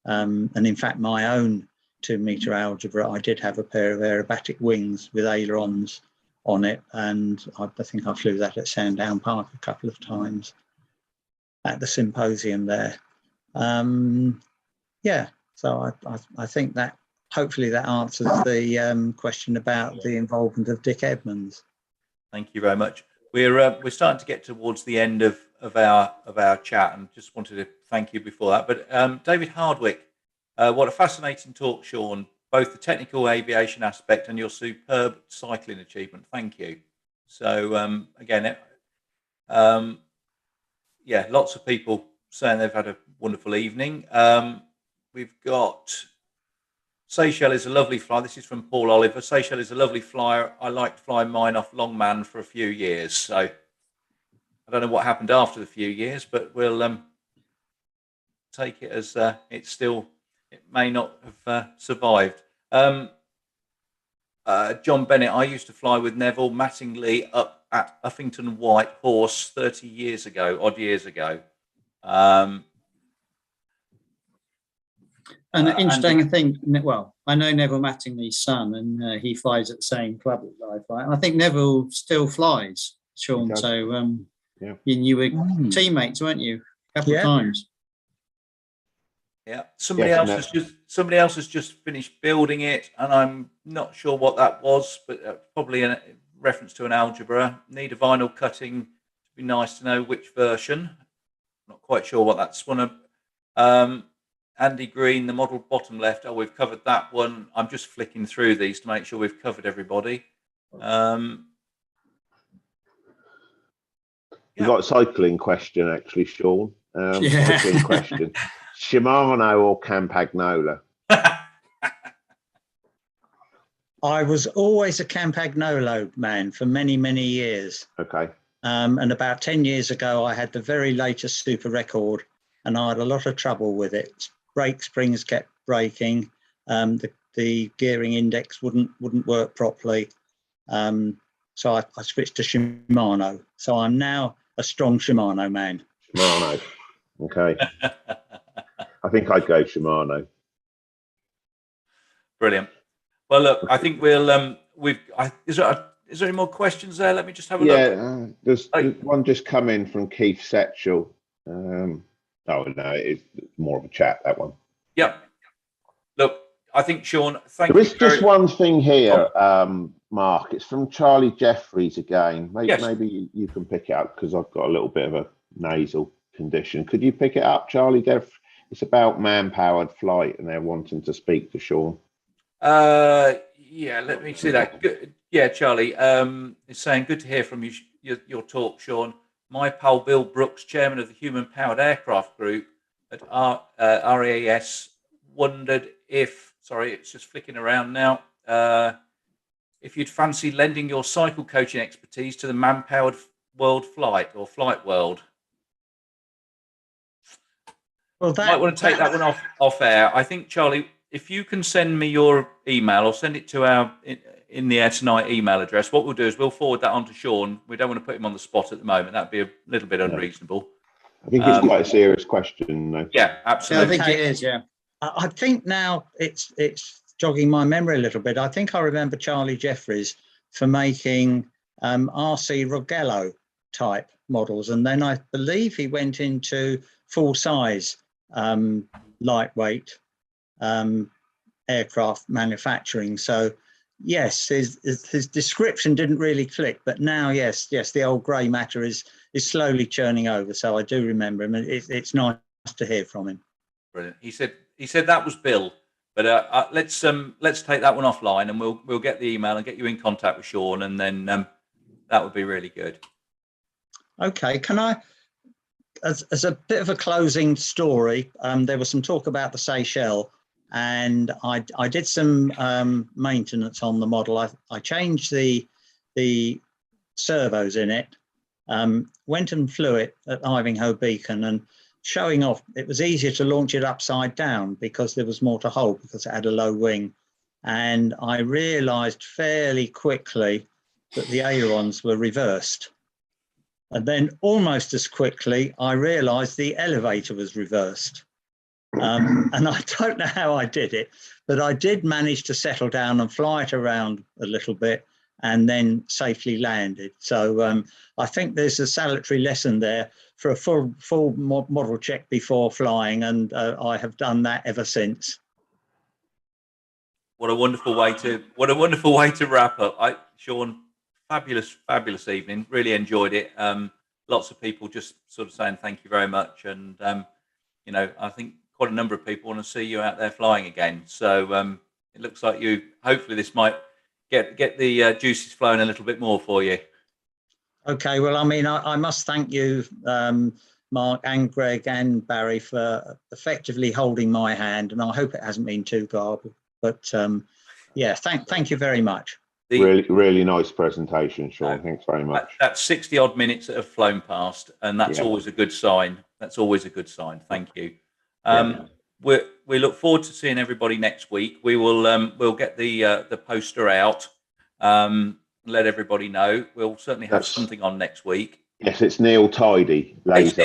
And in fact, my own 2 meter Algebra, I did have a pair of aerobatic wings with ailerons on it, and I think I flew that at Sandown Park a couple of times at the symposium there. Yeah, so I think that hopefully that answers the question about the involvement of Dick Edmonds. Thank you very much. We're starting to get towards the end of our chat, and just wanted to thank you before that. But David Hardwick, what a fascinating talk, Sean. Both the technical aviation aspect and your superb cycling achievement. Thank you. So again, yeah, lots of people saying they've had a wonderful evening. We've got Seychelles is a lovely flyer. This is from Paul Oliver. Seychelles is a lovely flyer. I liked flying mine off Longman for a few years. So I don't know what happened after the few years, but we'll take it as it may not have survived. John Bennett, I used to fly with Neville Mattingly up at Uffington White Horse 30 years ago, odd years ago. And interesting thing, well, I know Neville Mattingly's son, and he flies at the same club that I fly. And I think Neville still flies, Sean. So yeah. you were teammates, weren't you? A couple of times. Yeah. Somebody else has just finished building it, and I'm not sure what that was, but probably in reference to an Algebra. Need a vinyl cutting. It'd be nice to know which version. Not quite sure what that's one of. Andy Green, the model bottom left. Oh, we've covered that one. I'm just flicking through these to make sure we've covered everybody. We've got a cycling question, actually, Sean. Cycling question. Shimano or Campagnola? I was always a Campagnolo man for many, many years. Okay. And about 10 years ago, I had the very latest Super Record, and I had a lot of trouble with it. Brake springs kept breaking. The gearing index wouldn't work properly. So I switched to Shimano. So I'm now a strong Shimano man. Shimano. Okay. I think I'd go Shimano. Brilliant. Well, look, I think we'll is there any more questions there? Let me just have a look. Yeah, there's one just come in from Keith Setchell. Oh no, it's more of a chat, that one. Yep. Look, I think, Sean, thank you. There is just one thing here, Mark. It's from Charlie Jeffries again. Maybe you can pick it up, because I've got a little bit of a nasal condition. Could you pick it up, Charlie? It's about man-powered flight, and they're wanting to speak to Sean. Yeah, let me see that. Good. Yeah, Charlie is saying, good to hear from you, your talk, Sean. My pal Bill Brooks, chairman of the Human Powered Aircraft Group at RAS, wondered if, sorry, it's just flicking around now, if you'd fancy lending your cycle coaching expertise to the man-powered world flight or flight world. Well, you might want to take that one off air. I think, Charlie, if you can send me your email or send it to our in the air tonight email address, what we'll do is we'll forward that on to Sean. We don't want to put him on the spot at the moment. That'd be a little bit unreasonable. I think it's quite a serious question, though. Yeah, absolutely. Yeah, I think it is. Yeah. I think now it's jogging my memory a little bit. I think I remember Charlie Jeffries for making RC Rogello type models, and then I believe he went into full size lightweight aircraft manufacturing. So yes, his description didn't really click, but now yes, the old grey matter is slowly churning over. So I do remember him. It's nice to hear from him. Brilliant. He said that was Bill, but let's take that one offline, and we'll get the email and get you in contact with Sean, and then that would be really good. Okay, can I, as a bit of a closing story, there was some talk about the Seychelles, and I did some maintenance on the model. I changed the servos in it, went and flew it at Ivinghoe Beacon, and showing off, it was easier to launch it upside down because there was more to hold because it had a low wing. And I realized fairly quickly that the ailerons were reversed. And then almost as quickly, I realized the elevator was reversed. And I don't know how I did it, but I did manage to settle down and fly it around a little bit and then safely landed. So I think there's a salutary lesson there for a full model check before flying, and I have done that ever since. What a wonderful way to wrap up. Sean, fabulous evening. Really enjoyed it. Lots of people just sort of saying thank you very much, and I think quite a number of people want to see you out there flying again. So it looks like hopefully this might get the juices flowing a little bit more for you. Okay, well, I mean, I must thank you, Mark and Greg and Barry, for effectively holding my hand, and I hope it hasn't been too garbled. But yeah, thank you very much. Really nice presentation, Sean. Thanks very much. That's 60 odd minutes that have flown past, and that's always a good sign. That's always a good sign. Thank you. We look forward to seeing everybody next week. We'll get the poster out. Let everybody know. We'll certainly have something on next week. Yes, it's Neil Tidy. It's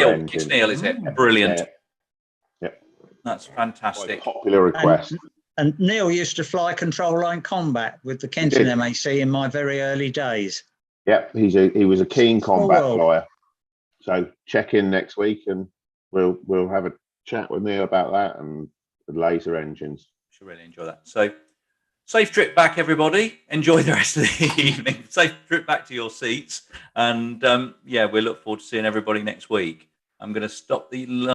Neil, is it? Brilliant. Yeah. That's fantastic. Quite popular request. And Neil used to fly control line combat with the Kenton MAC in my very early days. Yeah, he was a keen combat flyer. So check in next week, and we'll have a chat with Neil about that and the laser engines. Should really enjoy that. So safe trip back, everybody. Enjoy the rest of the evening. Safe trip back to your seats, and we look forward to seeing everybody next week. I'm going to stop the